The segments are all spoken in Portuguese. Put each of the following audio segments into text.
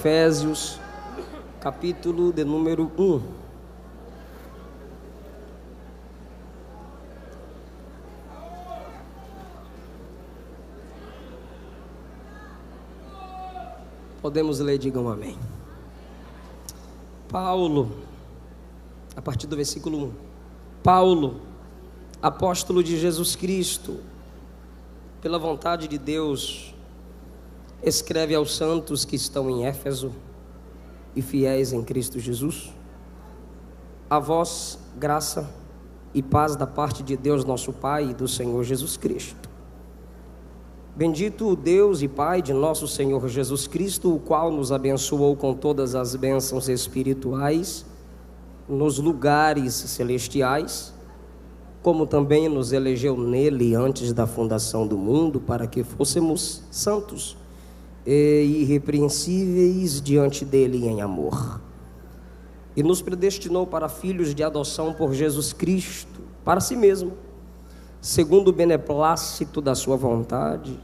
Efésios, capítulo de número 1. Podemos ler, digam amém. Paulo, a partir do versículo 1. Paulo, apóstolo de Jesus Cristo, pela vontade de Deus, escreve aos santos que estão em Éfeso e fiéis em Cristo Jesus: a vós graça e paz da parte de Deus nosso Pai e do Senhor Jesus Cristo. Bendito o Deus e Pai de nosso Senhor Jesus Cristo, o qual nos abençoou com todas as bênçãos espirituais nos lugares celestiais, como também nos elegeu nele antes da fundação do mundo, para que fôssemos santos e irrepreensíveis diante dele em amor. E nos predestinou para filhos de adoção por Jesus Cristo, para si mesmo, segundo o beneplácito da sua vontade,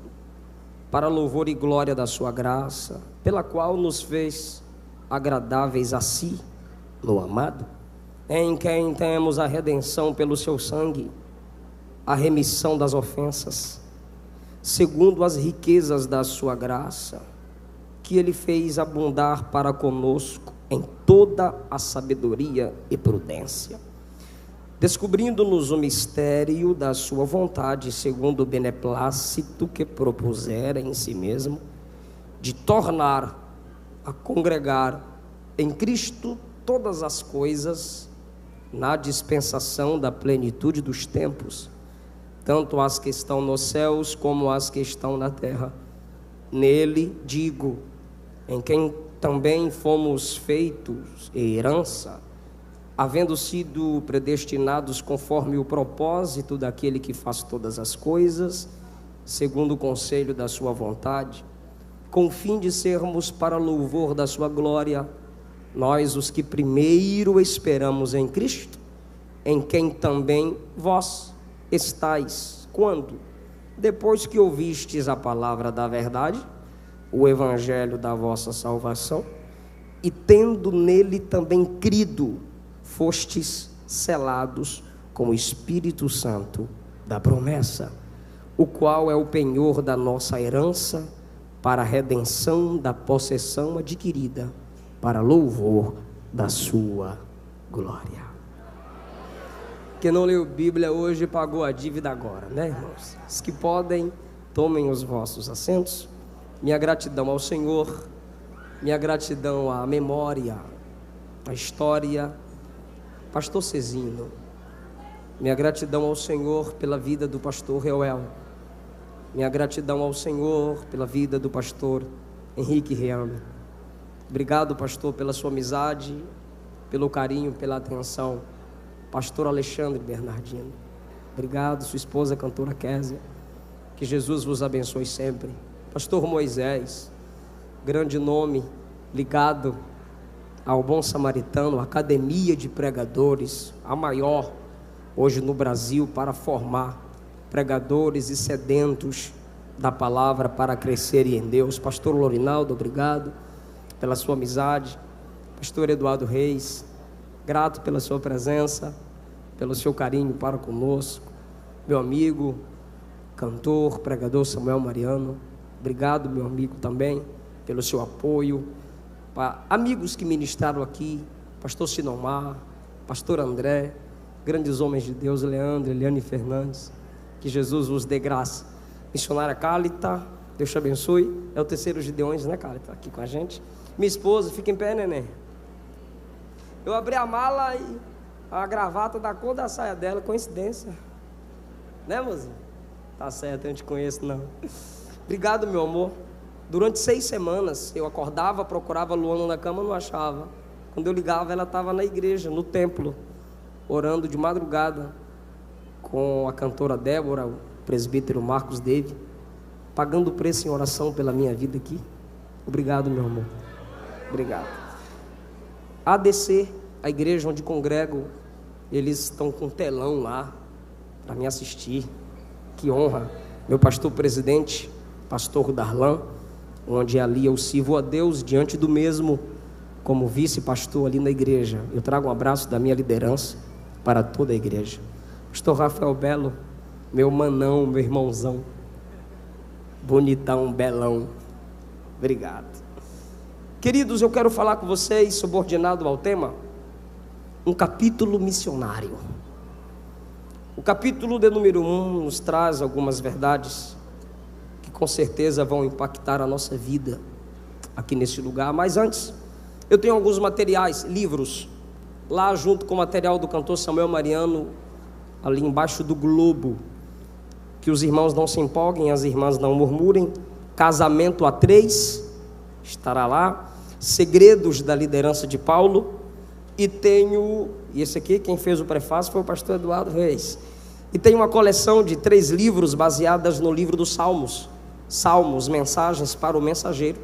para louvor e glória da sua graça, pela qual nos fez agradáveis a si, no amado, em quem temos a redenção pelo seu sangue, a remissão das ofensas, segundo as riquezas da sua graça, que ele fez abundar para conosco em toda a sabedoria e prudência, descobrindo-nos o mistério da sua vontade, segundo o beneplácito que propusera em si mesmo, de tornar a congregar em Cristo todas as coisas, na dispensação da plenitude dos tempos, tanto as que estão nos céus como as que estão na terra. Nele, digo, em quem também fomos feitos herança, havendo sido predestinados conforme o propósito daquele que faz todas as coisas, segundo o conselho da sua vontade, com o fim de sermos para louvor da sua glória, nós os que primeiro esperamos em Cristo, em quem também vós estáis, quando? Depois que ouvistes a palavra da verdade, o evangelho da vossa salvação, e tendo nele também crido, fostes selados com o Espírito Santo da promessa, o qual é o penhor da nossa herança, para a redenção da possessão adquirida, para louvor da sua glória. Quem não leu Bíblia hoje pagou a dívida agora, né, irmãos? Os que podem, tomem os vossos assentos. Minha gratidão ao Senhor, minha gratidão à memória, à história, pastor Cezino. Minha gratidão ao Senhor pela vida do pastor Reuel. Minha gratidão ao Senhor pela vida do pastor Henrique Reame. Obrigado, pastor, pela sua amizade, pelo carinho, pela atenção. Pastor Alexandre Bernardino. Obrigado, sua esposa, cantora Késia. Que Jesus vos abençoe sempre. Pastor Moisés, grande nome ligado ao Bom Samaritano, academia de pregadores, a maior hoje no Brasil para formar pregadores e sedentos da palavra para crescerem em Deus. Pastor Lorinaldo, obrigado pela sua amizade. Pastor Eduardo Reis, grato pela sua presença, pelo seu carinho para conosco. Meu amigo, cantor, pregador Samuel Mariano, obrigado, meu amigo, também pelo seu apoio. Amigos que ministraram aqui, pastor Sinomar, pastor André, grandes homens de Deus, Leandro, Eliane Fernandes, que Jesus vos dê graça. Missionária Cálita, Deus te abençoe. É o terceiro Gideões, né, Cálita, aqui com a gente. Minha esposa, fica em pé, neném. Eu abri a mala e a gravata da cor da saia dela, coincidência, né, mozinha? Tá certo, eu não te conheço não. Obrigado, meu amor. Durante 6 semanas eu acordava, procurava a Luana na cama, não achava. Quando eu ligava, ela estava na igreja, no templo, orando de madrugada com a cantora Débora, o presbítero Marcos Dave, pagando o preço em oração pela minha vida aqui. Obrigado, meu amor. Obrigado. ADC, a igreja onde congrego, eles estão com um telão lá para me assistir. Que honra. Meu pastor presidente, pastor Darlan, onde ali eu sirvo a Deus diante do mesmo, como vice-pastor ali na igreja. Eu trago um abraço da minha liderança para toda a igreja. Pastor Rafael Belo, meu manão, meu irmãozão, bonitão, belão, obrigado. Queridos, eu quero falar com vocês, subordinado ao tema, um capítulo missionário. O capítulo de número 1 nos traz algumas verdades que com certeza vão impactar a nossa vida aqui nesse lugar. Mas antes, eu tenho alguns materiais, livros, lá junto com o material do cantor Samuel Mariano, ali embaixo do globo. Que os irmãos não se empolguem, as irmãs não murmurem. Casamento a 3 estará lá. Segredos da liderança de Paulo. E esse aqui, quem fez o prefácio foi o pastor Eduardo Reis. E tem uma coleção de 3 livros baseadas no livro dos Salmos. Salmos, mensagens para o mensageiro.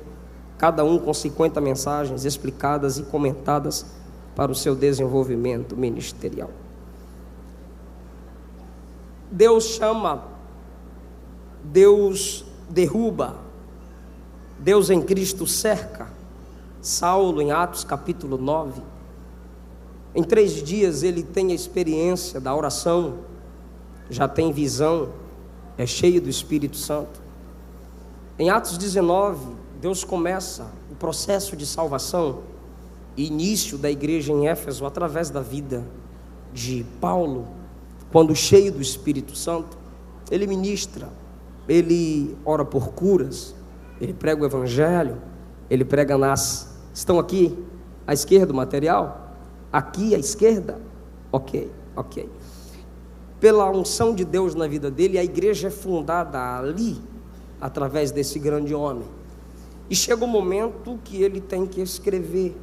Cada um com 50 mensagens explicadas e comentadas para o seu desenvolvimento ministerial. Deus chama, Deus derruba, Deus em Cristo cerca. Saulo em Atos capítulo 9. Em 3 dias ele tem a experiência da oração, já tem visão, é cheio do Espírito Santo. Em Atos 19, Deus começa o processo de salvação e início da igreja em Éfeso através da vida de Paulo. Quando cheio do Espírito Santo, ele ministra, ele ora por curas, ele prega o Evangelho, ele prega estão aqui à esquerda o material? Aqui à esquerda? Ok. Pela unção de Deus na vida dele, a igreja é fundada ali, através desse grande homem. E chega um momento que ele tem que escrever.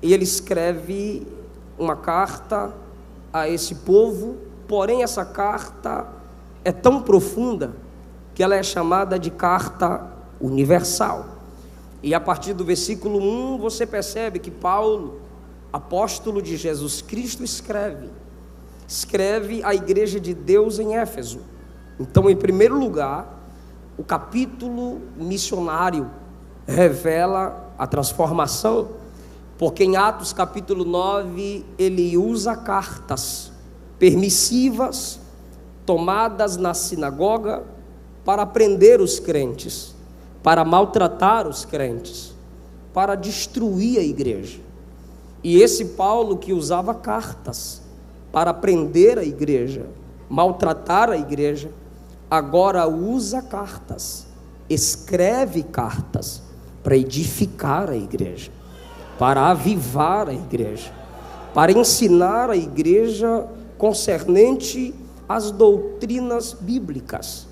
E ele escreve uma carta a esse povo, porém essa carta é tão profunda que ela é chamada de carta universal. E a partir do versículo 1 você percebe que Paulo, apóstolo de Jesus Cristo, escreve à igreja de Deus em Éfeso. Então, em primeiro lugar, o capítulo missionário revela a transformação, porque em Atos capítulo 9 ele usa cartas permissivas tomadas na sinagoga para prender os crentes, para maltratar os crentes, para destruir a igreja. E esse Paulo que usava cartas para prender a igreja, maltratar a igreja, agora usa cartas, escreve cartas para edificar a igreja, para avivar a igreja, para ensinar a igreja concernente às doutrinas bíblicas.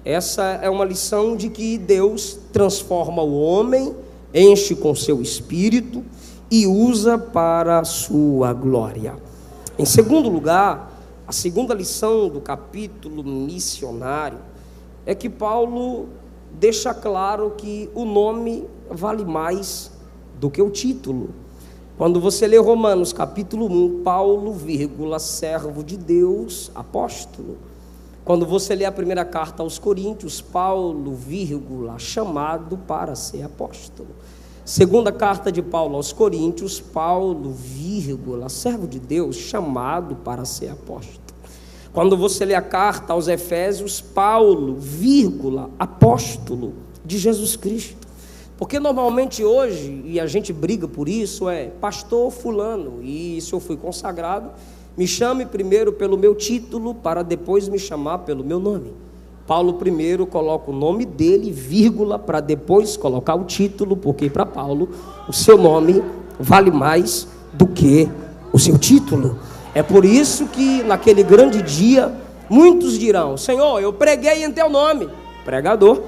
Essa é uma lição de que Deus transforma o homem, enche com seu espírito e usa para a sua glória. Em segundo lugar, a segunda lição do capítulo missionário é que Paulo deixa claro que o nome vale mais do que o título. Quando você lê Romanos capítulo 1, Paulo, servo de Deus, apóstolo. Quando você lê a primeira carta aos Coríntios, Paulo, chamado para ser apóstolo. Segunda carta de Paulo aos Coríntios, Paulo, servo de Deus, chamado para ser apóstolo. Quando você lê a carta aos Efésios, Paulo, apóstolo de Jesus Cristo. Porque normalmente hoje, e a gente briga por isso, pastor fulano, e se eu fui consagrado, me chame primeiro pelo meu título, para depois me chamar pelo meu nome. Paulo primeiro coloca o nome dele, para depois colocar o título, porque para Paulo o seu nome vale mais do que o seu título. É por isso que naquele grande dia, muitos dirão: Senhor, eu preguei em teu nome, pregador.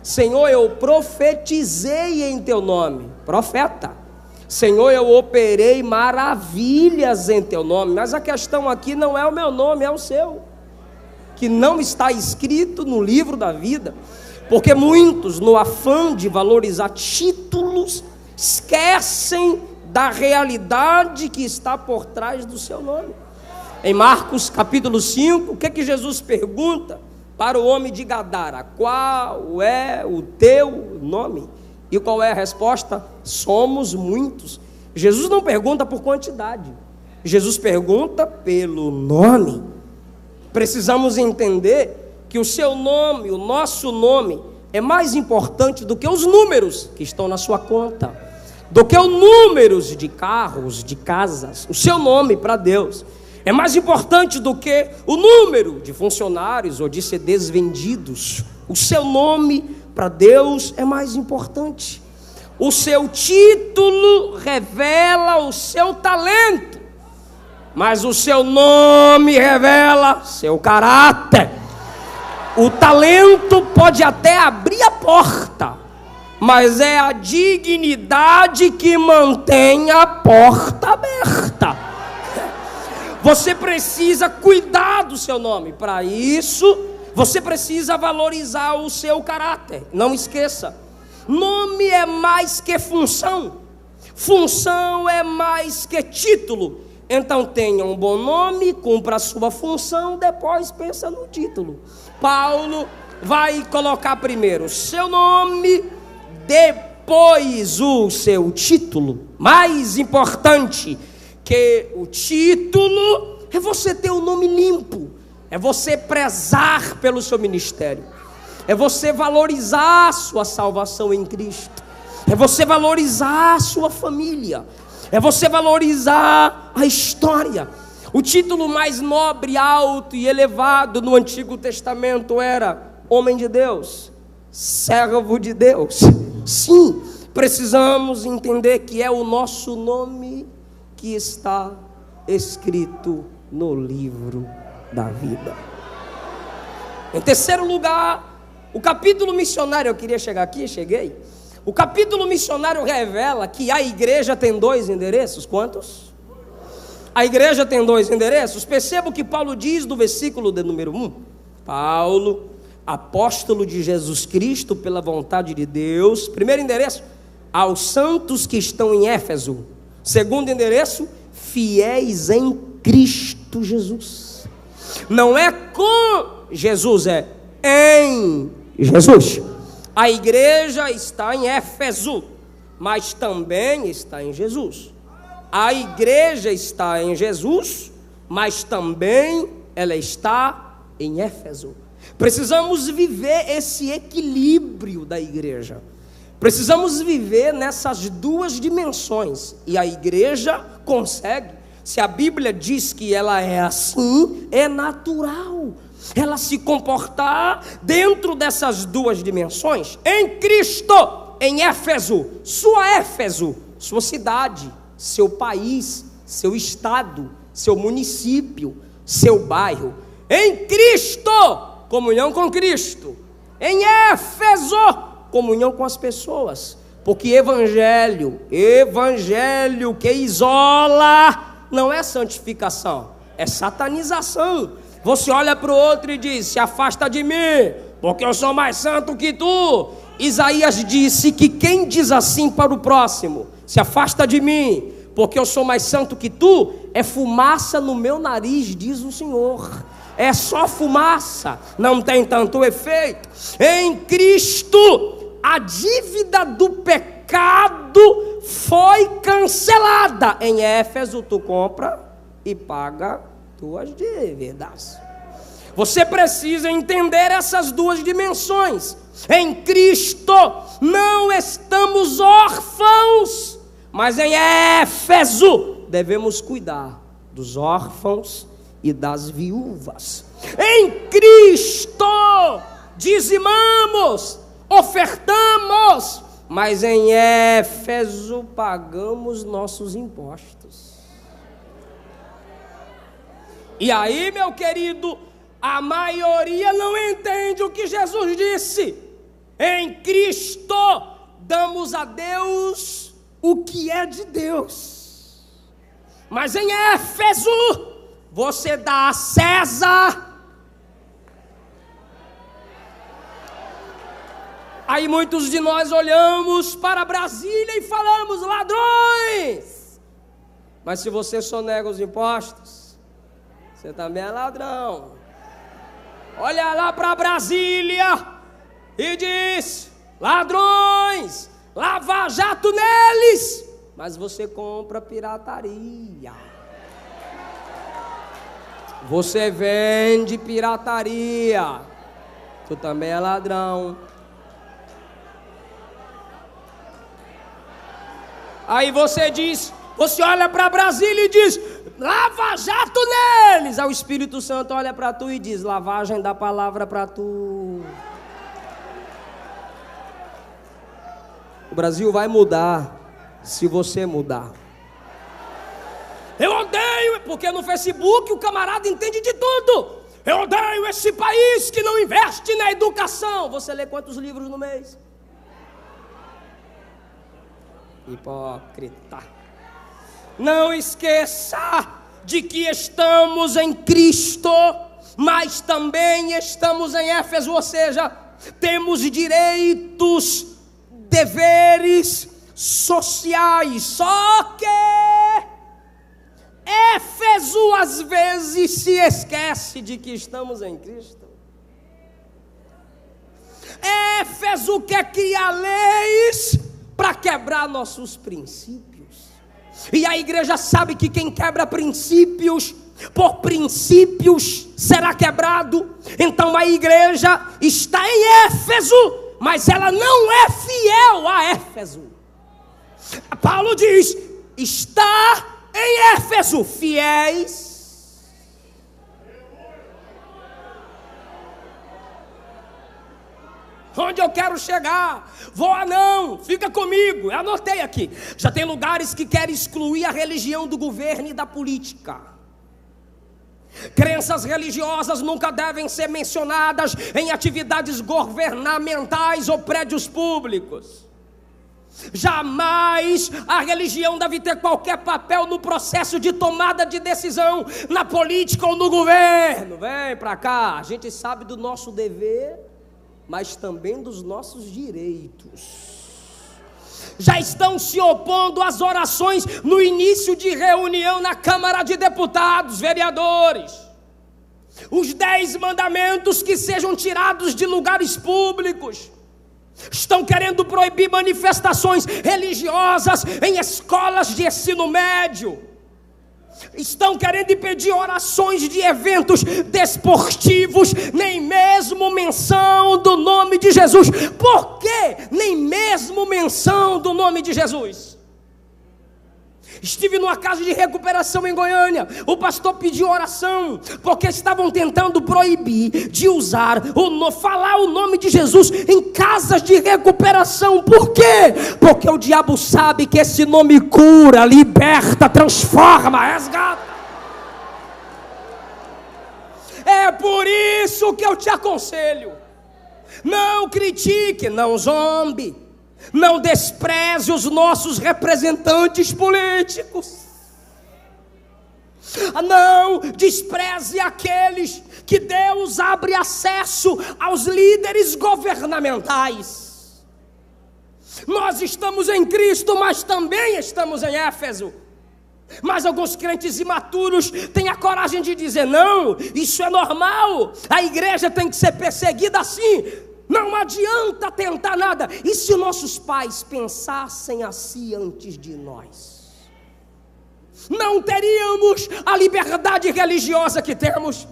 Senhor, eu profetizei em teu nome, profeta. Senhor, eu operei maravilhas em teu nome. Mas a questão aqui não é o meu nome, é o seu, que não está escrito no livro da vida. Porque muitos, no afã de valorizar títulos, esquecem da realidade que está por trás do seu nome. Em Marcos capítulo 5, o que Jesus pergunta para o homem de Gadara? Qual é o teu nome? E qual é a resposta? Somos muitos. Jesus não pergunta por quantidade, Jesus pergunta pelo nome. Precisamos entender que o seu nome, o nosso nome, é mais importante do que os números que estão na sua conta, do que os números de carros, de casas. O seu nome para Deus é mais importante do que o número de funcionários ou de CDs vendidos. O seu nome para Deus é mais importante. O seu título revela o seu talento, mas o seu nome revela seu caráter. O talento pode até abrir a porta, mas é a dignidade que mantém a porta aberta. Você precisa cuidar do seu nome. Para isso, você precisa valorizar o seu caráter. Não esqueça, nome é mais que função. Função é mais que título. Então tenha um bom nome, cumpra a sua função, depois pensa no título. Paulo vai colocar primeiro o seu nome, depois o seu título. Mais importante que o título é você ter o nome limpo, é você prezar pelo seu ministério, é você valorizar a sua salvação em Cristo, é você valorizar a sua família, é você valorizar a história. O título mais nobre, alto e elevado no Antigo Testamento era homem de Deus, servo de Deus. Sim, precisamos entender que é o nosso nome que está escrito no livro da vida. Em terceiro lugar, o capítulo missionário, eu queria chegar aqui, cheguei. O capítulo missionário revela que a igreja tem dois endereços. Quantos? A igreja tem dois endereços. Perceba o que Paulo diz no versículo de número 1. Paulo, apóstolo de Jesus Cristo pela vontade de Deus. Primeiro endereço, aos santos que estão em Éfeso. Segundo endereço, fiéis em Cristo Jesus. Não é com Jesus, é em Jesus. A igreja está em Éfeso, mas também está em Jesus. A igreja está em Jesus, mas também ela está em Éfeso. Precisamos viver esse equilíbrio da igreja. Precisamos viver nessas duas dimensões. E a igreja consegue. Se a Bíblia diz que ela é assim, é natural ela se comportar dentro dessas duas dimensões. Em Cristo, em Éfeso, sua cidade, seu país, seu estado, seu município, seu bairro. Em Cristo, comunhão com Cristo. Em Éfeso, comunhão com as pessoas. Porque evangelho que isola, não é santificação, é satanização. Você olha para o outro e diz: se afasta de mim, porque eu sou mais santo que tu. Isaías disse que quem diz assim para o próximo: se afasta de mim, porque eu sou mais santo que tu, é fumaça no meu nariz, diz o Senhor. É só fumaça, não tem tanto efeito. Em Cristo, a dívida do pecado foi cancelada. Em Éfeso, tu compra e paga tuas dívidas. Você precisa entender essas duas dimensões. Em Cristo não estamos órfãos, mas em Éfeso devemos cuidar dos órfãos e das viúvas. Em Cristo dizimamos, ofertamos, mas em Éfeso pagamos nossos impostos. E aí, meu querido, a maioria não entende o que Jesus disse. Em Cristo damos a Deus o que é de Deus, mas em Éfeso você dá a César. Aí muitos de nós olhamos para Brasília e falamos: ladrões. Mas se você sonega os impostos, você também é ladrão. Olha lá para Brasília e diz: ladrões, lava-jato neles, mas você compra pirataria. Você vende pirataria. Tu também é ladrão. Aí você diz, você olha para Brasília e diz, lava-jato neles. Aí o Espírito Santo olha para tu e diz, lavagem da palavra para tu. O Brasil vai mudar se você mudar. Eu odeio, porque no Facebook o camarada entende de tudo. Eu odeio esse país que não investe na educação. Você lê quantos livros no mês? Hipócrita. Não esqueça de que estamos em Cristo, mas também estamos em Éfeso, ou seja, temos direitos, deveres sociais. Só que Éfeso às vezes se esquece de que estamos em Cristo. Éfeso quer criar leis para quebrar nossos princípios. E a igreja sabe que quem quebra princípios, por princípios será quebrado. Então a igreja está em Éfeso, mas ela não é fiel a Éfeso. Paulo diz, está em Éfeso, fiéis. Onde eu quero chegar? Voa não, fica comigo. Eu anotei aqui. Já tem lugares que querem excluir a religião do governo e da política. Crenças religiosas nunca devem ser mencionadas em atividades governamentais ou prédios públicos. Jamais a religião deve ter qualquer papel no processo de tomada de decisão na política ou no governo. Vem pra cá, a gente sabe do nosso dever, mas também dos nossos direitos. Já estão se opondo às orações no início de reunião na Câmara de Deputados, vereadores. Os 10 mandamentos que sejam tirados de lugares públicos. Estão querendo proibir manifestações religiosas em escolas de ensino médio. Estão querendo impedir orações de eventos desportivos, nem mesmo menção do nome de Jesus. Por quê? Nem mesmo menção do nome de Jesus. Estive numa casa de recuperação em Goiânia. O pastor pediu oração, porque estavam tentando proibir de usar, falar o nome de Jesus em casas de recuperação. Por quê? Porque o diabo sabe que esse nome cura, liberta, transforma, resgata. É por isso que eu te aconselho, não critique, não zombe, não despreze os nossos representantes políticos. Não despreze aqueles que Deus abre acesso aos líderes governamentais. Nós estamos em Cristo, mas também estamos em Éfeso. Mas alguns crentes imaturos têm a coragem de dizer, não, isso é normal, a igreja tem que ser perseguida assim. Não adianta tentar nada. E se nossos pais pensassem assim antes de nós? Não teríamos a liberdade religiosa que temos.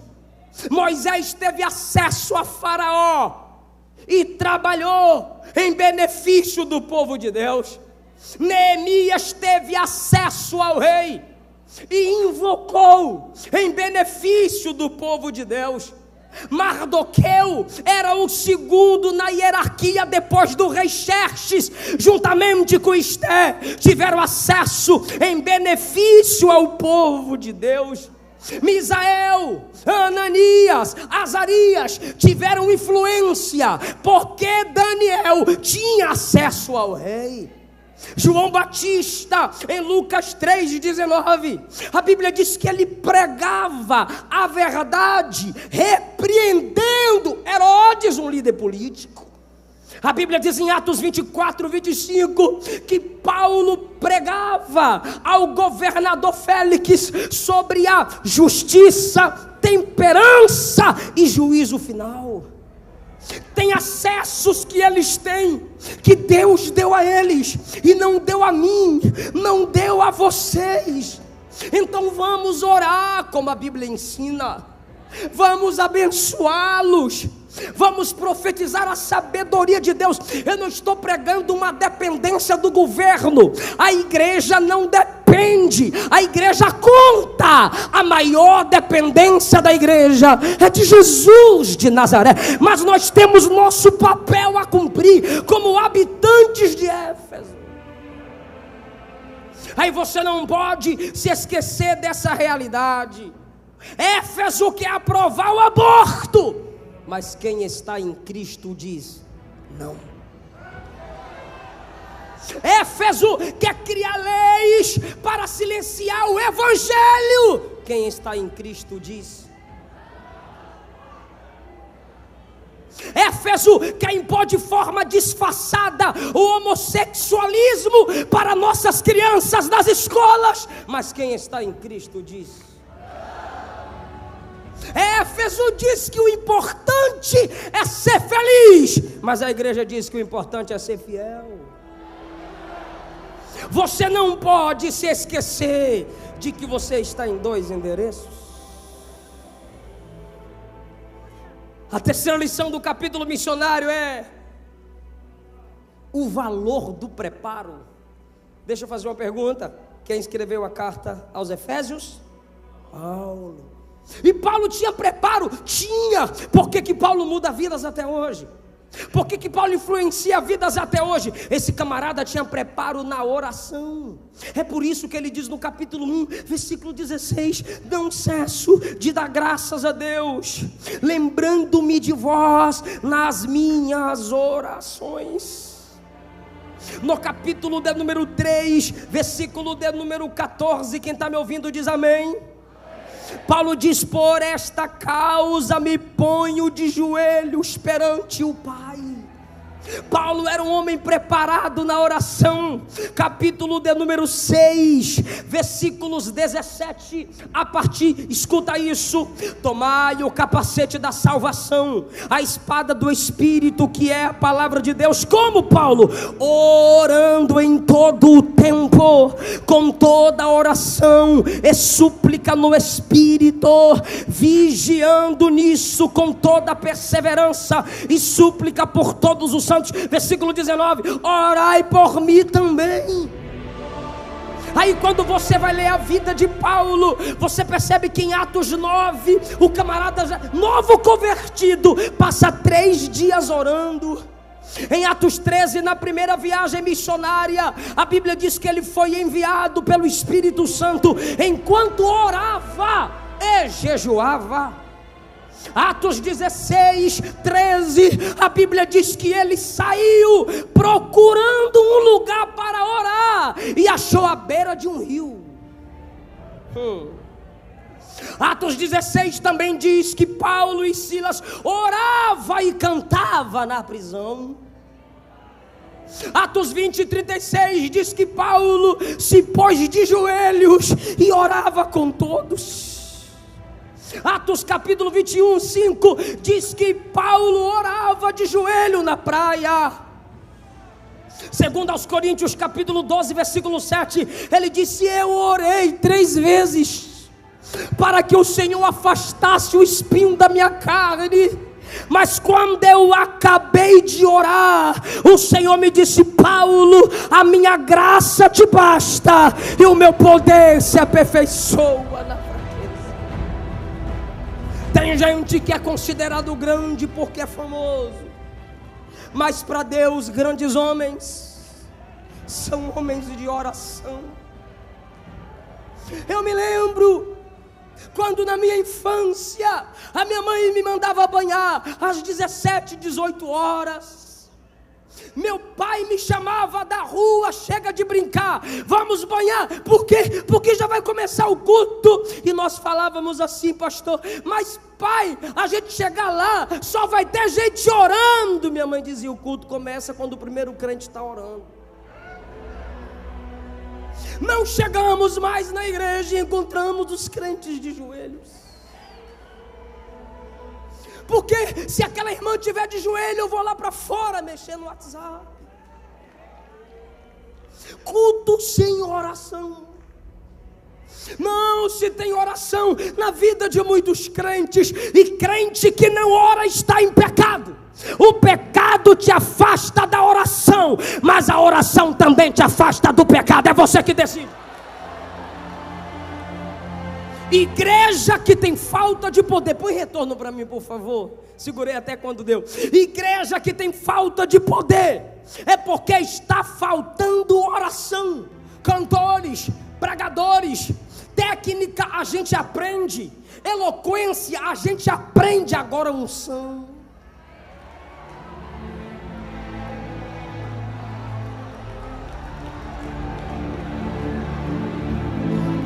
Moisés teve acesso a Faraó e trabalhou em benefício do povo de Deus. Neemias teve acesso ao rei e invocou em benefício do povo de Deus. Mardoqueu era o segundo na hierarquia depois do rei Xerxes, juntamente com Esté, tiveram acesso em benefício ao povo de Deus. Misael, Ananias, Azarias tiveram influência, porque Daniel tinha acesso ao rei. João Batista, em Lucas 3,19, a Bíblia diz que ele pregava a verdade, repreendendo Herodes, um líder político. A Bíblia diz em Atos 24:25 que Paulo pregava ao governador Félix sobre a justiça, temperança e juízo final. Tem acessos que eles têm, que Deus deu a eles, e não deu a mim, não deu a vocês. Então vamos orar como a Bíblia ensina, vamos abençoá-los, vamos profetizar a sabedoria de Deus. Eu não estou pregando uma dependência do governo, a igreja não depende, a igreja conta. A maior dependência da igreja é de Jesus de Nazaré, mas nós temos nosso papel a cumprir como habitantes de Éfeso. Aí você não pode se esquecer dessa realidade. Éfeso quer aprovar o aborto, mas quem está em Cristo diz não. Éfeso quer criar leis para silenciar o evangelho. Quem está em Cristo diz. Éfeso quer impor de forma disfarçada o homossexualismo para nossas crianças nas escolas, mas quem está em Cristo diz. Éfeso diz que o importante é ser feliz, mas a igreja diz que o importante é ser fiel. Você não pode se esquecer de que você está em 2 endereços. A terceira lição do capítulo missionário é o valor do preparo. Deixa eu fazer uma pergunta. Quem escreveu a carta aos Efésios? Paulo. E Paulo tinha preparo? Tinha. Por que Paulo muda vidas até hoje? Por que Paulo influencia vidas até hoje? Esse camarada tinha preparo na oração. É por isso que ele diz no capítulo 1, versículo 16: não cesso de dar graças a Deus, lembrando-me de vós nas minhas orações. No capítulo de número 3, versículo de número 14, quem está me ouvindo diz amém. Paulo diz: por esta causa me ponho de joelhos perante o Pai. Paulo era um homem preparado na oração. Capítulo de número 6, versículos 17 a partir, escuta isso: tomai o capacete da salvação, a espada do Espírito, que é a palavra de Deus. Como Paulo? Orando em todo o tempo, com toda oração e súplica no Espírito, vigiando nisso com toda perseverança e súplica por todos os santos. Versículo 19: orai por mim também. Aí quando você vai ler a vida de Paulo, você percebe que em Atos 9, o camarada já, novo convertido, passa 3 dias orando. Em Atos 13, na primeira viagem missionária, a Bíblia diz que ele foi enviado pelo Espírito Santo enquanto orava e jejuava. Atos 16, 13, a Bíblia diz que ele saiu procurando um lugar para orar e achou à beira de um rio. Atos 16 também diz que Paulo e Silas orava e cantava na prisão. Atos 20 e 36 diz que Paulo se pôs de joelhos e orava com todos. Atos capítulo 21, 5 diz que Paulo orava de joelho na praia. Segundo aos Coríntios capítulo 12, versículo 7, ele disse: eu orei 3 vezes para que o Senhor afastasse o espinho da minha carne, mas quando eu acabei de orar, o Senhor me disse: Paulo, a minha graça te basta e o meu poder se aperfeiçoa na fraqueza. Tem gente que é considerado grande porque é famoso, mas para Deus grandes homens são homens de oração. Eu me lembro quando na minha infância a minha mãe me mandava banhar às 17, 18 horas. Meu pai me chamava da rua: chega de brincar, vamos banhar. Por quê? Porque já vai começar o culto. E nós falávamos assim: pastor, mas pai, a gente chegar lá só vai ter gente orando. Minha mãe dizia: o culto começa quando o primeiro crente está orando. Não chegamos mais na igreja e encontramos os crentes de joelhos. porque se aquela irmã estiver de joelho, eu vou lá para fora mexer no WhatsApp. Culto sem oração. Não se tem oração na vida de muitos crentes, e crente que não ora está em pecado. O pecado te afasta da oração, mas a oração também te afasta do pecado. É você que decide. Igreja que tem falta de poder, põe retorno para mim, por favor. Segurei até quando deu. Igreja que tem falta de poder, é porque está faltando oração. Cantores, pregadores, técnica a gente aprende, eloquência a gente aprende, agora unção.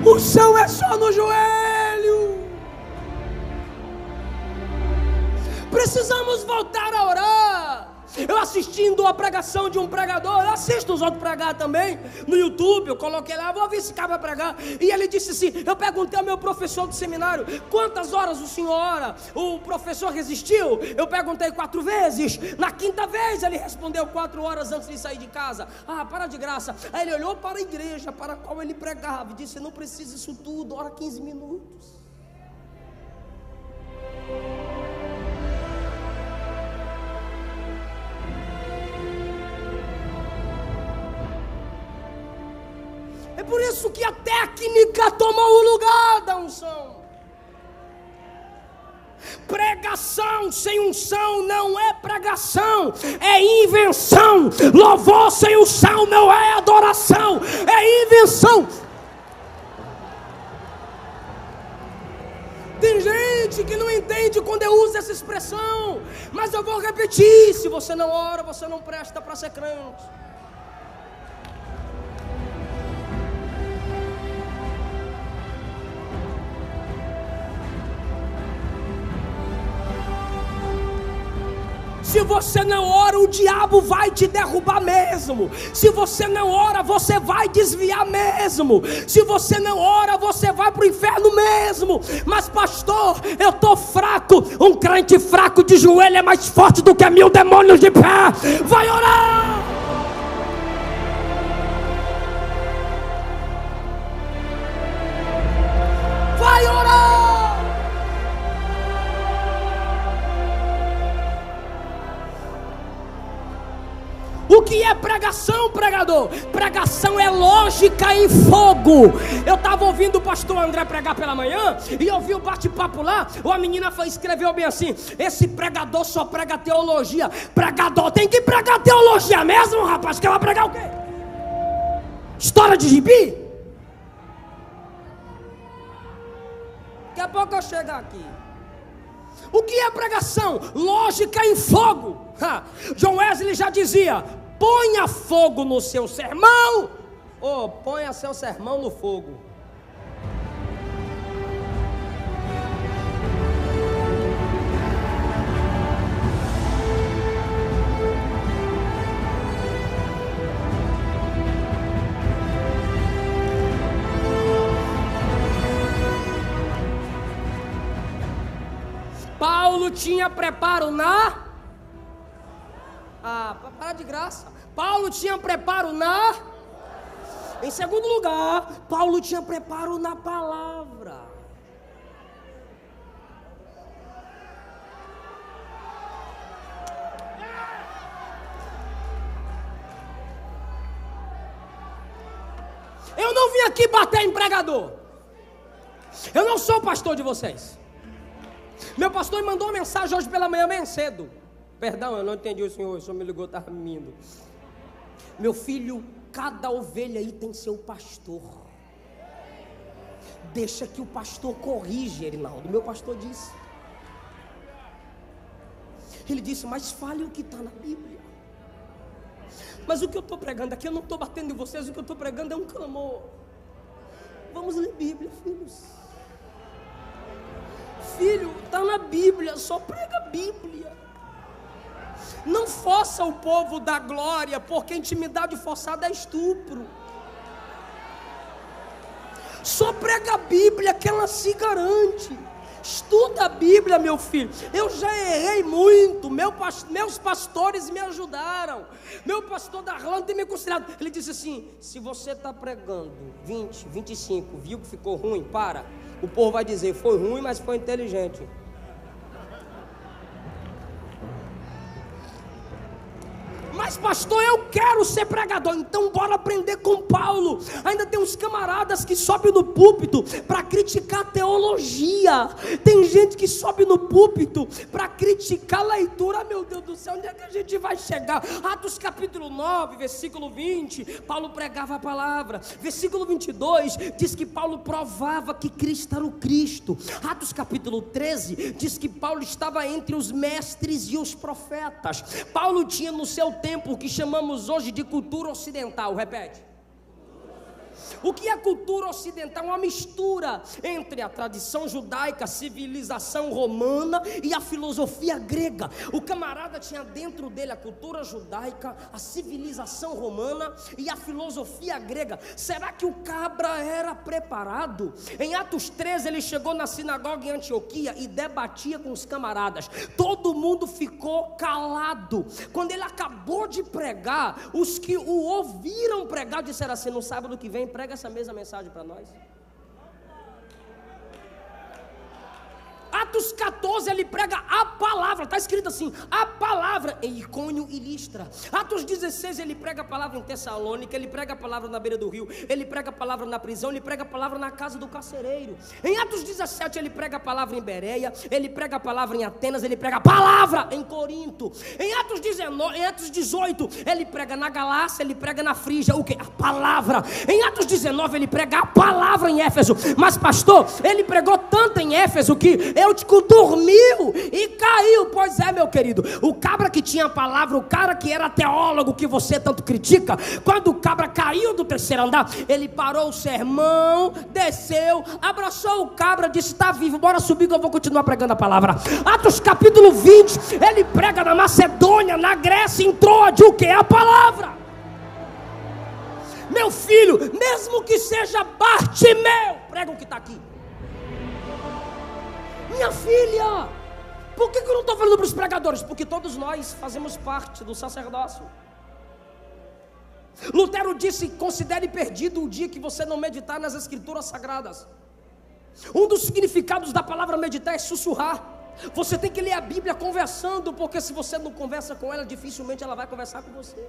Unção é só no joelho. Precisamos voltar a orar. Eu assistindo a pregação de um pregador, eu assisto os outros pregar também no YouTube, eu coloquei lá, vou ver esse cara pregar, e ele disse assim, eu perguntei ao meu professor do seminário, quantas horas o senhor ora? O professor resistiu, eu perguntei 4 vezes, na 5ª vez ele respondeu 4 horas antes de sair de casa. Ah, para de graça. Aí ele olhou para a igreja para a qual ele pregava e disse, não precisa isso tudo, ora 15 minutos. É por isso que a técnica tomou o lugar da unção. Pregação sem unção não é pregação, é invenção. Louvor sem unção não é adoração, é invenção. Tem gente que não entende quando eu uso essa expressão, mas eu vou repetir: se você não ora, você não presta para ser crente. Se você não ora, o diabo vai te derrubar mesmo. Se você não ora, você vai desviar mesmo. Se você não ora, você vai para o inferno mesmo. Mas pastor, eu estou fraco. Um crente fraco de joelho é mais forte do que 1000 demônios de pé. Vai orar! Vai orar! O que é pregação, pregador? Pregação é lógica em fogo. Eu estava ouvindo o pastor André pregar pela manhã, e eu vi o bate-papo lá. A menina escreveu bem assim: esse pregador só prega teologia. Pregador tem que pregar teologia mesmo, rapaz? Que ela pregar o quê? História de gibi? Daqui a pouco eu chego aqui. O que é pregação? Lógica em fogo. John Wesley já dizia: ponha fogo no seu sermão, ou ponha seu sermão no fogo. Paulo tinha preparo na... para de graça. Paulo tinha preparo na... Em segundo lugar, Paulo tinha preparo na palavra. Eu não vim aqui bater em pregador. Eu não sou pastor de vocês. Meu pastor me mandou uma mensagem hoje pela manhã bem cedo. Perdão, eu não entendi o senhor me ligou, estava rindo. Meu filho, cada ovelha aí tem seu pastor. Deixa que o pastor corrige, Erinaldo. Meu pastor disse. Ele disse, mas fale o que está na Bíblia. Mas o que eu estou pregando aqui, eu não estou batendo em vocês, o que eu estou pregando é um clamor. Vamos ler Bíblia, filhos. Filho, está na Bíblia, só prega a Bíblia. Não força o povo da glória, porque intimidade forçada é estupro. Só prega a Bíblia que ela se garante. Estuda a Bíblia, meu filho. Eu já errei muito. Meus pastores me ajudaram. Meu pastor Darlan tem me considerado. Ele disse assim: se você está pregando 20, 25, viu que ficou ruim, para. O povo vai dizer: foi ruim, mas foi inteligente. Mas pastor, eu quero ser pregador. Então bora aprender com Paulo. Ainda tem uns camaradas que sobem no púlpito para criticar a teologia. Tem gente que sobe no púlpito para criticar a leitura. Meu Deus do céu, onde é que a gente vai chegar? Atos capítulo 9, versículo 20, Paulo pregava a palavra. Versículo 22 diz que Paulo provava que Cristo era o Cristo. Atos capítulo 13 diz que Paulo estava entre os mestres e os profetas. Paulo tinha no seu tempo o que chamamos hoje de cultura ocidental. Repete. O que é cultura ocidental? Uma mistura entre a tradição judaica, a civilização romana e a filosofia grega. O camarada tinha dentro dele a cultura judaica, a civilização romana e a filosofia grega. Será que o cabra era preparado? Em Atos 13 ele chegou na sinagoga em Antioquia e debatia com os camaradas. Todo mundo ficou calado. Quando ele acabou de pregar, os que o ouviram pregar disseram assim: no sábado que vem prega essa mesma mensagem para nós. Atos 14 ele prega a palavra, está escrito assim, a palavra em Icônio e Listra. Atos 16 ele prega a palavra em Tessalônica, ele prega a palavra na beira do rio, ele prega a palavra na prisão, ele prega a palavra na casa do carcereiro. Em Atos 17 ele prega a palavra em Bereia, ele prega a palavra em Atenas, ele prega a palavra em Corinto. Em Atos 18 ele prega na Galácia, ele prega na Frígia, o que? A palavra. Em Atos 19 ele prega a palavra em Éfeso. Mas pastor, ele pregou tanto em Éfeso que Eutico dormiu e caiu. Pois é, meu querido, o cabra que tinha a palavra, o cara que era teólogo que você tanto critica, quando o cabra caiu do terceiro andar, ele parou o sermão, desceu, abraçou o cabra, disse: está vivo, bora subir que eu vou continuar pregando a palavra. Atos capítulo 20 ele prega na Macedônia, na Grécia, em Troade, o que é a palavra. Meu filho, mesmo que seja Bartimeu, prega o que está aqui. Minha filha, por que eu não estou falando para os pregadores? Porque todos nós fazemos parte do sacerdócio. Lutero disse: considere perdido o dia que você não meditar nas escrituras sagradas. Um dos significados da palavra meditar é sussurrar. Você tem que ler a Bíblia conversando, porque se você não conversa com ela, dificilmente ela vai conversar com você.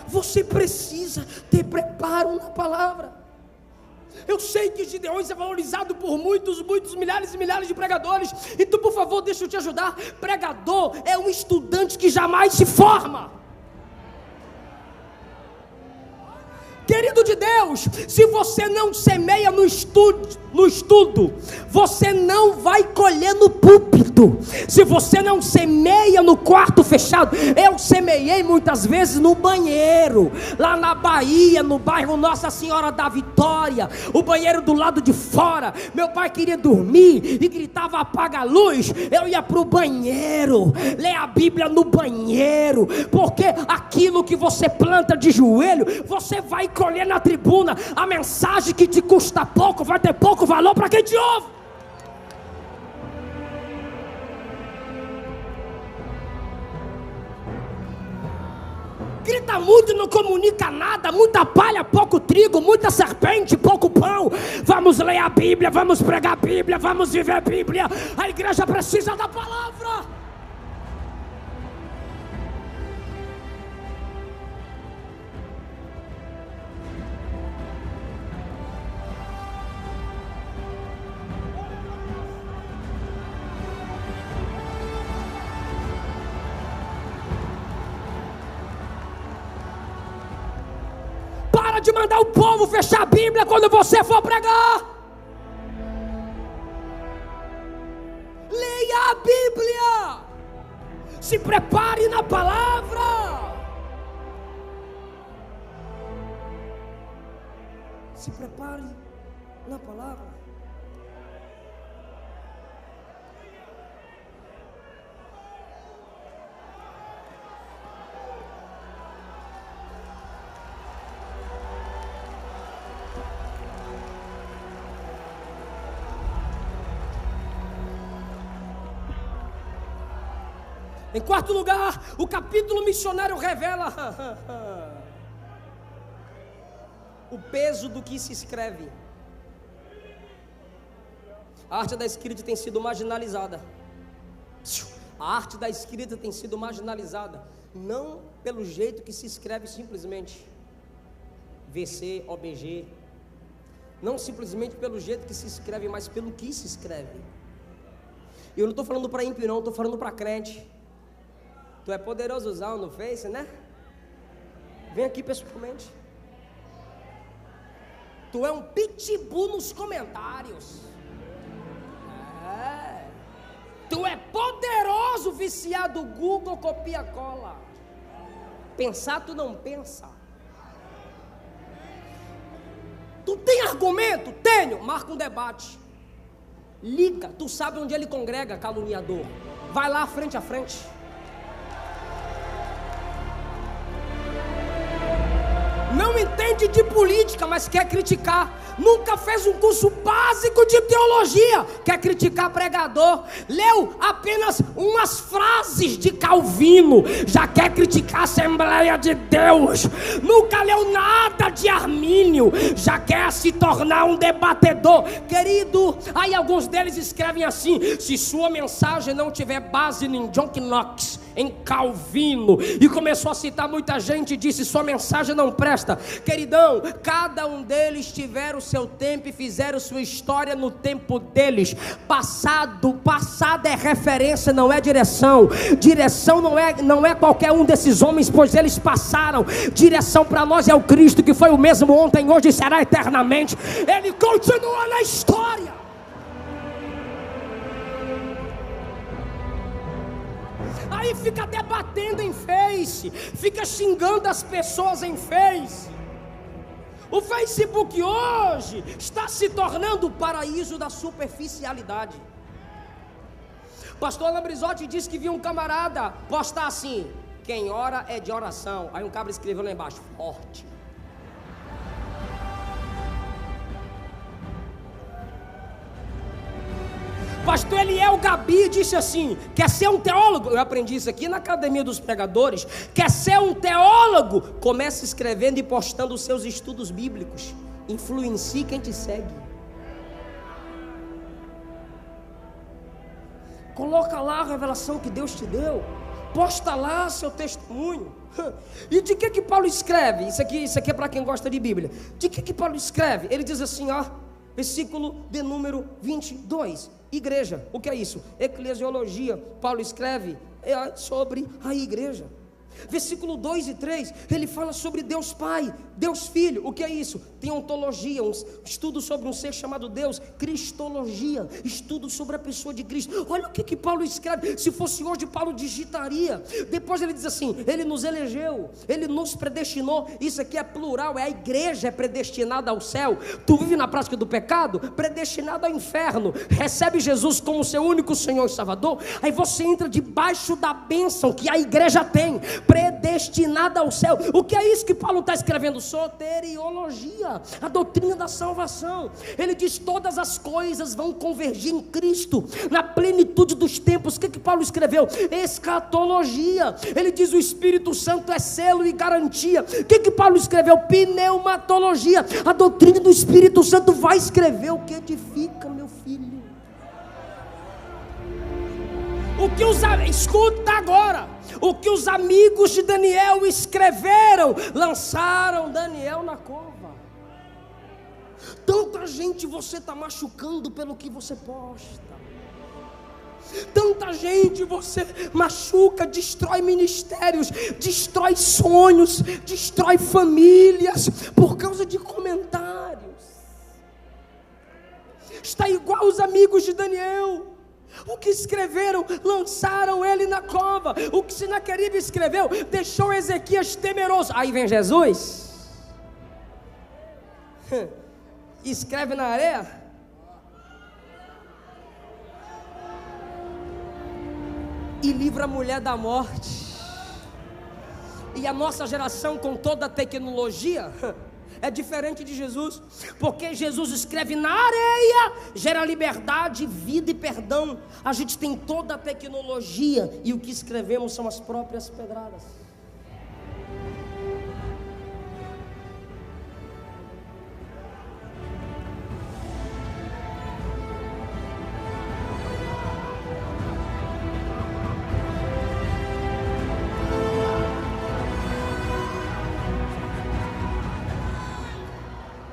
Você precisa ter preparo na palavra. Eu sei que Gideões é valorizado por muitos, milhares e milhares de pregadores. Então, por favor, deixa eu te ajudar. Pregador é um estudante que jamais se forma. Querido de Deus, se você não semeia no estudo, você não vai colher no púlpito. Se você não semeia no quarto fechado, eu semeei muitas vezes no banheiro, lá na Bahia, no bairro Nossa Senhora da Vitória, o banheiro do lado de fora. Meu pai queria dormir e gritava: apaga a luz. Eu ia para o banheiro, ler a Bíblia no banheiro, porque aquilo que você planta de joelho, você vai colher na tribuna. A mensagem que te custa pouco vai ter pouco valor para quem te ouve. Grita muito e não comunica nada, muita palha, pouco trigo, muita serpente, pouco pão. Vamos ler a Bíblia, vamos pregar a Bíblia, vamos viver a Bíblia. A igreja precisa da palavra. De mandar o povo fechar a Bíblia quando você for pregar. Leia a Bíblia. Se prepare na palavra. Se prepare na palavra. Em quarto lugar, o capítulo missionário revela o peso do que se escreve. A arte da escrita tem sido marginalizada. A arte da escrita tem sido marginalizada, não pelo jeito que se escreve simplesmente, VC, OBG, não simplesmente pelo jeito que se escreve, mas pelo que se escreve. Eu não estou falando para ímpio não, estou falando para crente. Tu é poderosozão no Face, né? Vem aqui pessoalmente. Tu é um pitbull nos comentários. Tu é poderoso, viciado Google, copia cola. Pensar tu não pensa. Tu tem argumento? Tenho. Marca um debate. Liga. Tu sabe onde ele congrega, caluniador. Vai lá frente a frente. Não entende de política, mas quer criticar. Nunca fez um curso básico de teologia, quer criticar pregador. Leu apenas umas frases de Calvino, já quer criticar a Assembleia de Deus. Nunca leu nada de Armínio, já quer se tornar um debatedor. Querido, aí alguns deles escrevem assim: se sua mensagem não tiver base em John Knox, em Calvino, e começou a citar muita gente e disse: sua mensagem não presta. Queridão, cada um deles tiveram o seu tempo e fizeram sua história no tempo deles. Passado é referência, não é direção. Direção não é qualquer um desses homens, pois eles passaram. Direção para nós é o Cristo, que foi o mesmo ontem, hoje e será eternamente. Ele continua na história. Aí fica debatendo em Face, fica xingando as pessoas em Face. O Facebook hoje está se tornando o paraíso da superficialidade. Pastor Alan Brizotti disse que viu um camarada postar assim: quem ora é de oração. Aí um cabra escreveu lá embaixo: forte. Pastor Eliel Gabi disse assim: quer ser um teólogo? Eu aprendi isso aqui na Academia dos Pregadores. Quer ser um teólogo? Comece escrevendo e postando os seus estudos bíblicos. Influencie quem te segue. Coloca lá a revelação que Deus te deu. Posta lá seu testemunho. E de que Paulo escreve? Isso aqui é para quem gosta de Bíblia. De que Paulo escreve? Ele diz assim, ó, versículo de número 22. Igreja, o que é isso? Eclesiologia. Paulo escreve sobre a igreja. Versículo 2 e 3, ele fala sobre Deus Pai, Deus Filho. O que é isso? Tem ontologia, um estudo sobre um ser chamado Deus. Cristologia, estudo sobre a pessoa de Cristo. Olha o que Paulo escreve. Se fosse hoje, Paulo digitaria. Depois ele diz assim: ele nos elegeu, ele nos predestinou. Isso aqui é plural, é a igreja é predestinada ao céu. Tu vive na prática do pecado, predestinado ao inferno. Recebe Jesus como seu único Senhor e Salvador. Aí você entra debaixo da bênção que a igreja tem, predestinada ao céu. O que é isso que Paulo está escrevendo? Soteriologia, a doutrina da salvação. Ele diz: todas as coisas vão convergir em Cristo, na plenitude dos tempos. O que Paulo escreveu? Escatologia. Ele diz: o Espírito Santo é selo e garantia. O que Paulo escreveu? Pneumatologia, a doutrina do Espírito Santo. Vai escrever o que edifica, meu filho. Escuta agora, o que os amigos de Daniel escreveram, lançaram Daniel na cova. Tanta gente você está machucando pelo que você posta. Tanta gente você machuca, destrói ministérios, destrói sonhos, destrói famílias por causa de comentários. Está igual os amigos de Daniel. O que escreveram, lançaram ele na cova. O que Sinaqueribe escreveu, deixou Ezequias temeroso. Aí vem Jesus, escreve na areia. E livra a mulher da morte. E a nossa geração, com toda a tecnologia, é diferente de Jesus, porque Jesus escreve na areia, gera liberdade, vida e perdão. A gente tem toda a tecnologia e o que escrevemos são as próprias pedradas.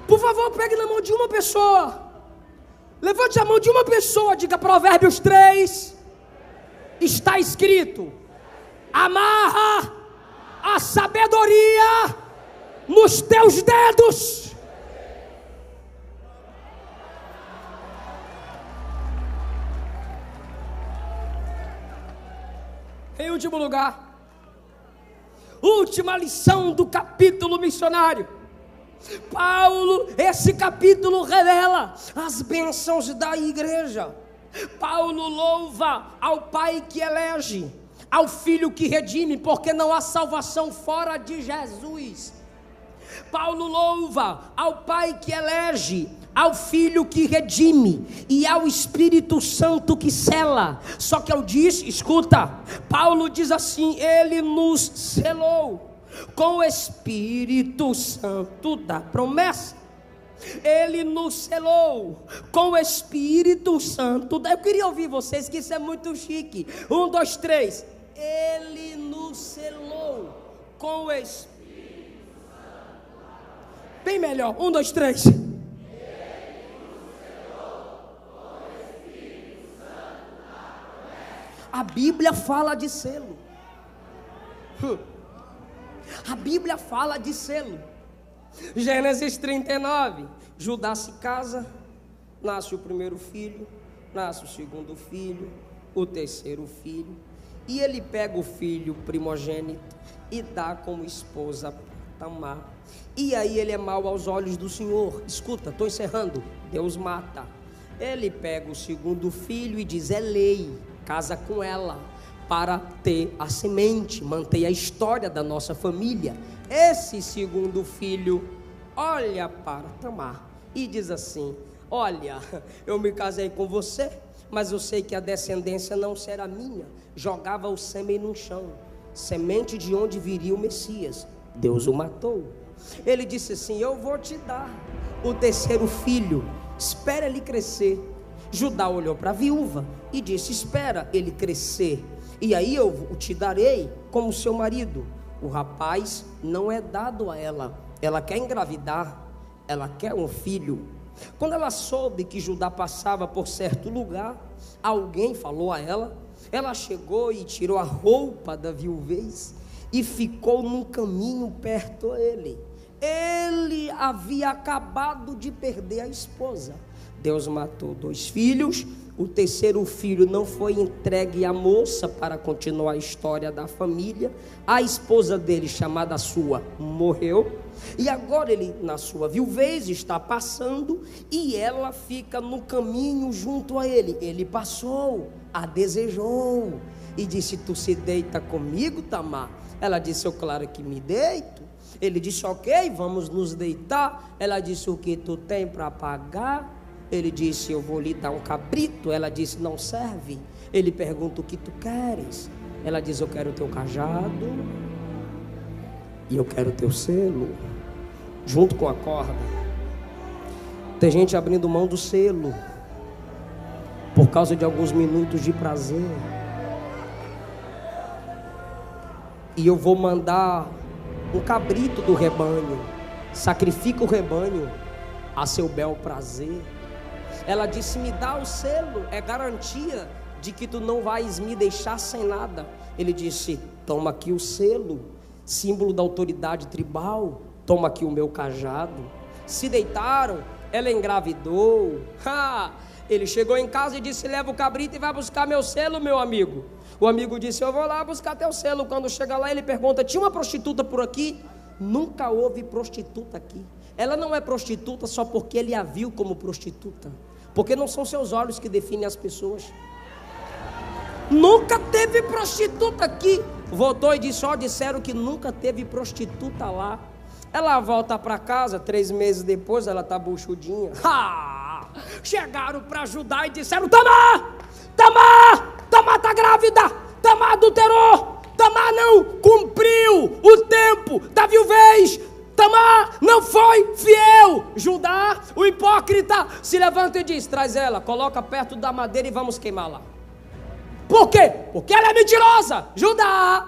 Por favor, pegue na mão de uma pessoa. Levante a mão de uma pessoa. Diga Provérbios 3. Está escrito: amarra a sabedoria nos teus dedos. Em último lugar, última lição do capítulo missionário. Paulo, esse capítulo revela as bênçãos da igreja. Paulo louva ao Pai que elege, ao Filho que redime, porque não há salvação fora de Jesus. Paulo louva ao Pai que elege, ao Filho que redime e ao Espírito Santo que sela. Só que eu disse, escuta, Paulo diz assim: ele nos selou com o Espírito Santo da promessa. Ele nos selou com o Espírito Santo. Eu queria ouvir vocês, que isso é muito chique. 1, 2, 3. Ele nos selou com o Espírito Santo. Bem melhor. 1, 2, 3. Ele nos selou com o Espírito Santo da promessa. A Bíblia fala de selo. A Bíblia fala de selo. Gênesis 39. Judá se casa, nasce o primeiro filho, nasce o segundo filho, o terceiro filho, e ele pega o filho primogênito e dá como esposa Tamar. E aí ele é mau aos olhos do Senhor. Escuta, estou encerrando. Deus mata. Ele pega o segundo filho e diz: é lei, casa com ela, para ter a semente, manter a história da nossa família. Esse segundo filho olha para Tamar e diz assim: olha, eu me casei com você, mas eu sei que a descendência não será minha. Jogava o sêmen no chão, semente de onde viria o Messias. Deus o matou. Ele disse assim: eu vou te dar o terceiro filho, espera ele crescer. Judá olhou para a viúva e disse: espera ele crescer, e aí eu te darei como seu marido. O rapaz não é dado a ela. Ela quer engravidar, ela quer um filho. Quando ela soube que Judá passava por certo lugar, alguém falou a ela. Ela chegou e tirou a roupa da viuvez e ficou num caminho perto dele. Ele havia acabado de perder a esposa. Deus matou 2 filhos. O terceiro filho não foi entregue à moça para continuar a história da família. A esposa dele, chamada sua, morreu. E agora ele, na sua viuvez, está passando e ela fica no caminho junto a ele. Ele passou, a desejou e disse: tu se deita comigo, Tamar? Ela disse: eu claro que me deito. Ele disse: ok, vamos nos deitar. Ela disse: o que tu tem para pagar? Ele disse: eu vou lhe dar um cabrito. Ela disse: não serve. Ele pergunta: o que tu queres? Ela diz: eu quero o teu cajado e eu quero o teu selo, junto com a corda. Tem gente abrindo mão do selo por causa de alguns minutos de prazer. E eu vou mandar um cabrito do rebanho. Sacrifica o rebanho a seu bel prazer. Ela disse: me dá o selo, é garantia de que tu não vais me deixar sem nada. Ele disse: toma aqui o selo, símbolo da autoridade tribal. Toma aqui o meu cajado. Se deitaram, ela engravidou. Ele chegou em casa e disse: leva o cabrito e vai buscar meu selo, meu amigo. O amigo disse: eu vou lá buscar teu selo. Quando chega lá, ele pergunta: tinha uma prostituta por aqui? Nunca houve prostituta aqui. Ela não é prostituta só porque ele a viu como prostituta, porque não são seus olhos que definem as pessoas. Nunca teve prostituta aqui. Voltou e disse: ó, disseram que nunca teve prostituta lá. Ela volta para casa, 3 meses depois, ela tá buchudinha. Chegaram para ajudar e disseram: Tamar tá grávida, Tamar adulterou, Tamar não cumpriu o tempo da viuvez, Tamar não foi fiel. Judá, o hipócrita, se levanta e diz: traz ela, coloca perto da madeira e vamos queimá-la. Por quê? Porque ela é mentirosa. Judá,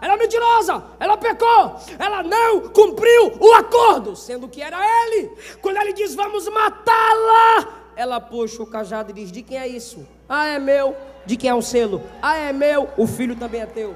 ela é mentirosa, ela pecou, ela não cumpriu o acordo, sendo que era ele. Quando ele diz: vamos matá-la, ela puxa o cajado e diz: de quem é isso? Ah, é meu. De quem é o selo? Ah, é meu. O filho também é teu.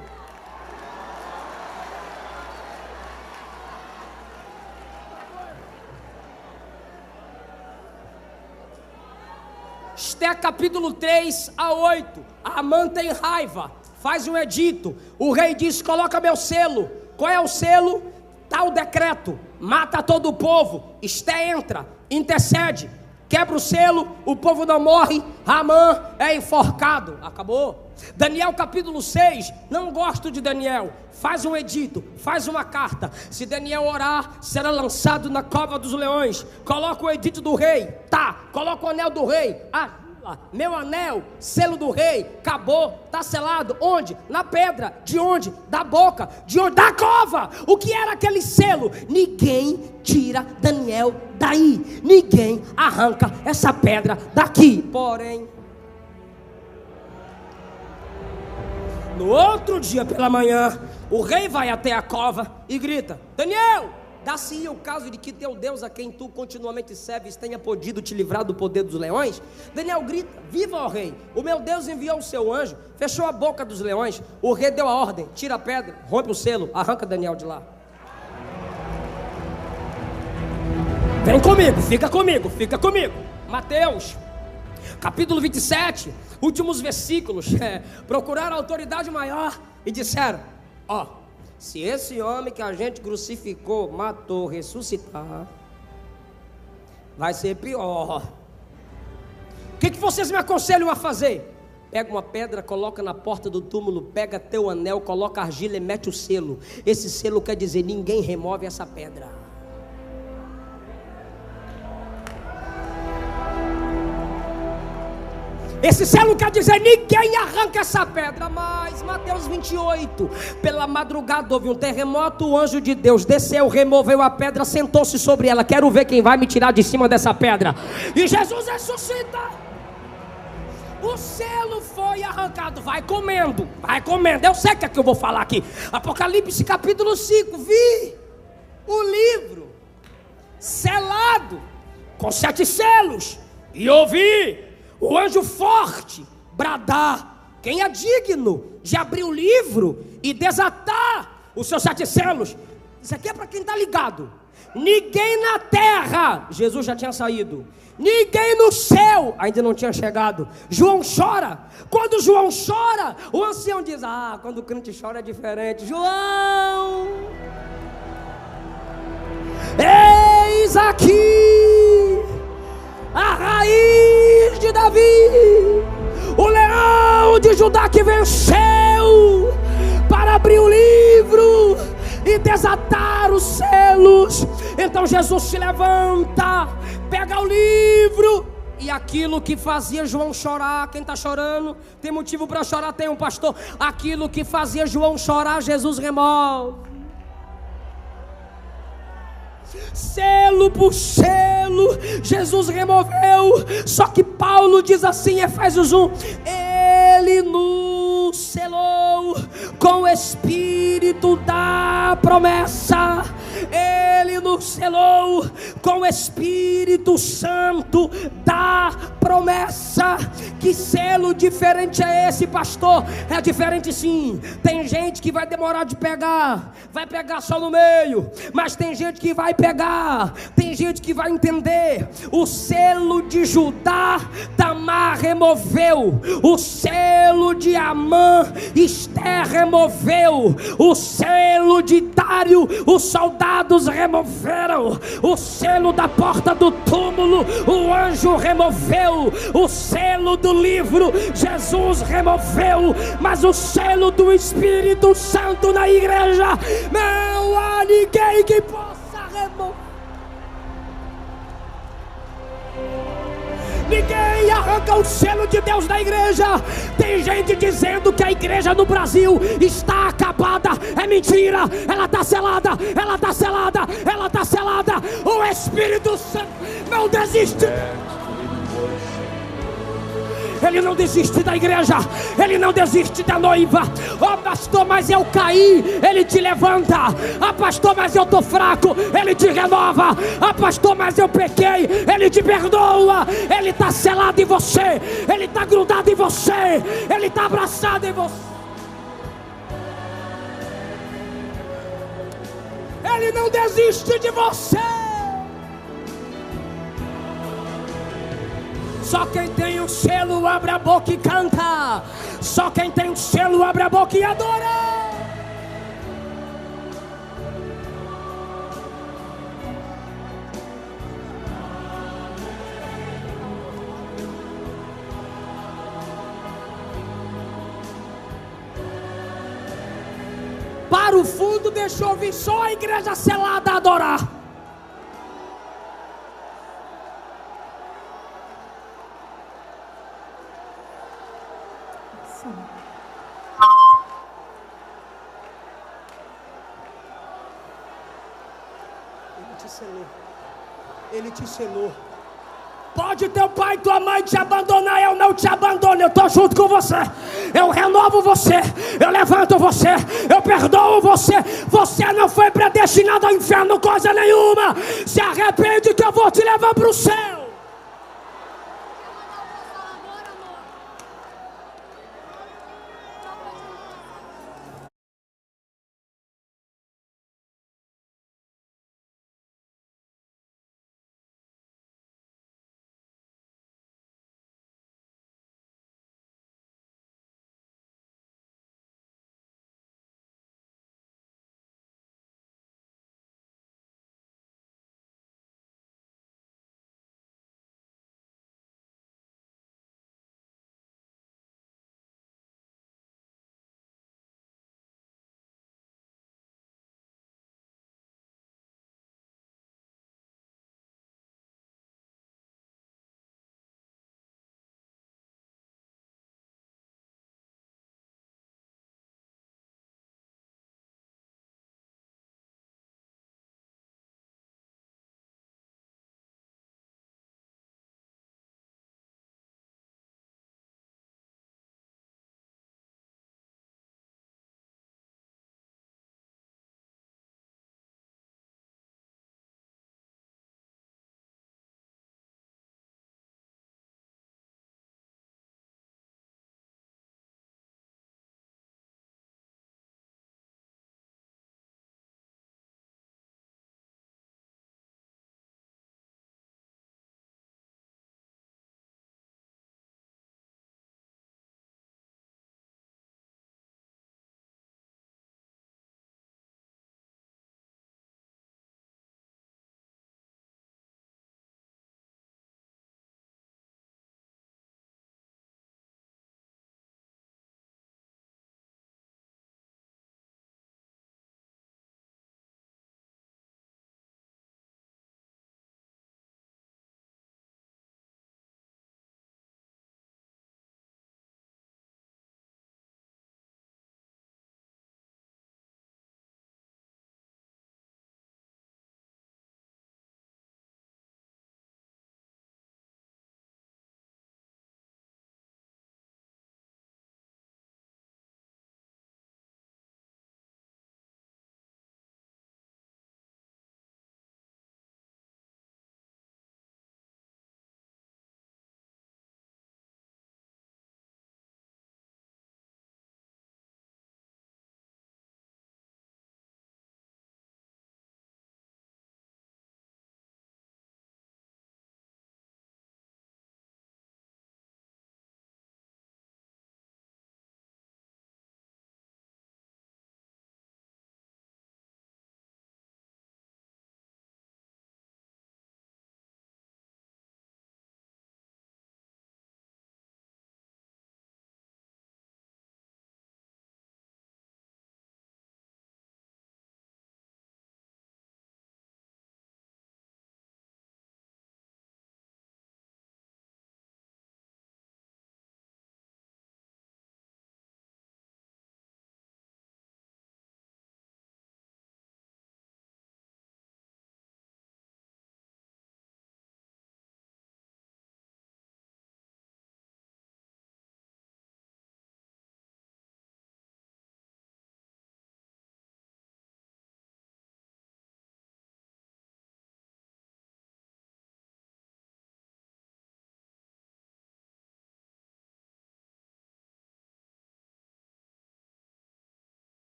Esté capítulo 3 a 8. Amã tem raiva, faz um edito. O rei diz: coloca meu selo. Qual é o selo? Tá o decreto, mata todo o povo. Esté entra, intercede, quebra o selo, o povo não morre, Amã é enforcado. Acabou. Daniel capítulo 6, não gosto de Daniel, faz um edito, faz uma carta. Se Daniel orar, será lançado na cova dos leões. Coloca o edito do rei, tá, coloca o anel do rei. Meu anel, selo do rei, acabou, está selado. Onde? Na pedra. De onde? Da boca. De onde? Da cova. O que era aquele selo? Ninguém tira Daniel daí, ninguém arranca essa pedra daqui. Porém, no outro dia pela manhã, o rei vai até a cova e grita: Daniel, dá-se o caso de que teu Deus, a quem tu continuamente serves, tenha podido te livrar do poder dos leões? Daniel grita: viva, ó rei, o meu Deus enviou o seu anjo, fechou a boca dos leões. O rei deu a ordem: tira a pedra, rompe o selo, arranca Daniel de lá. Vem comigo, fica comigo. Mateus capítulo 27, últimos versículos. Procuraram a autoridade maior e disseram: se esse homem que a gente crucificou, matou, ressuscitar, vai ser pior. O que vocês me aconselham a fazer? Pega uma pedra, coloca na porta do túmulo, pega teu anel, coloca argila e mete o selo. Esse selo quer dizer: ninguém remove essa pedra. Esse selo quer dizer: ninguém arranca essa pedra. Mas Mateus 28, pela madrugada houve um terremoto, o anjo de Deus desceu, removeu a pedra, sentou-se sobre ela. Quero ver quem vai me tirar de cima dessa pedra. E Jesus ressuscita. O selo foi arrancado. Vai comendo. Eu sei o que é que eu vou falar aqui. Apocalipse capítulo 5. Vi o livro selado com 7 selos, e ouvi o anjo forte bradar: quem é digno de abrir o livro e desatar os seus 7 selos? Isso aqui é para quem está ligado. Ninguém na terra, Jesus já tinha saído. Ninguém no céu, ainda não tinha chegado. João chora. Quando João chora, o ancião diz: quando o crente chora é diferente. João, eis aqui a raiz de Davi, o leão de Judá que venceu, para abrir o livro e desatar os selos. Então Jesus se levanta, pega o livro, e aquilo que fazia João chorar, quem está chorando? Tem motivo para chorar? Tem um pastor. Aquilo que fazia João chorar, Jesus remove. Selo por selo, Jesus removeu. Só que Paulo diz assim em Efésios 1: Ele nos selou com o Espírito da promessa. Ele nos selou com o Espírito Santo da promessa. Que selo diferente é esse, pastor? É diferente sim. Tem gente que vai demorar de pegar, vai pegar só no meio, mas tem gente que vai pegar, tem gente que vai entender. O selo de Judá, Tamar removeu. O selo de Amã, Esther removeu. O selo de Dário, os soldados removeram. O selo da porta do túmulo, o anjo removeu. O selo do livro, Jesus removeu. Mas o selo do Espírito Santo na igreja, não há ninguém que possa Ninguém arranca o selo de Deus da igreja. Tem gente dizendo que a igreja no Brasil está acabada. É mentira. Ela está selada. Ela está selada. Ela está selada. O Espírito Santo não desiste. Ele não desiste da igreja. Ele não desiste da noiva. Oh pastor, mas eu caí, Ele te levanta. Ah pastor, mas eu estou fraco, Ele te renova. Ah pastor, mas eu pequei, Ele te perdoa. Ele está selado em você. Ele está grudado em você. Ele está abraçado em você. Ele não desiste de você. Só quem tem um selo abre a boca e canta. Só quem tem um selo abre a boca e adora. Para o fundo, deixa eu ouvir só a igreja selada adorar. Ele te selou. Pode teu pai e tua mãe te abandonar, eu não te abandono, eu estou junto com você. Eu renovo você, eu levanto você, eu perdoo você. Você não foi predestinado ao inferno coisa nenhuma. Se arrepende que eu vou te levar para o céu.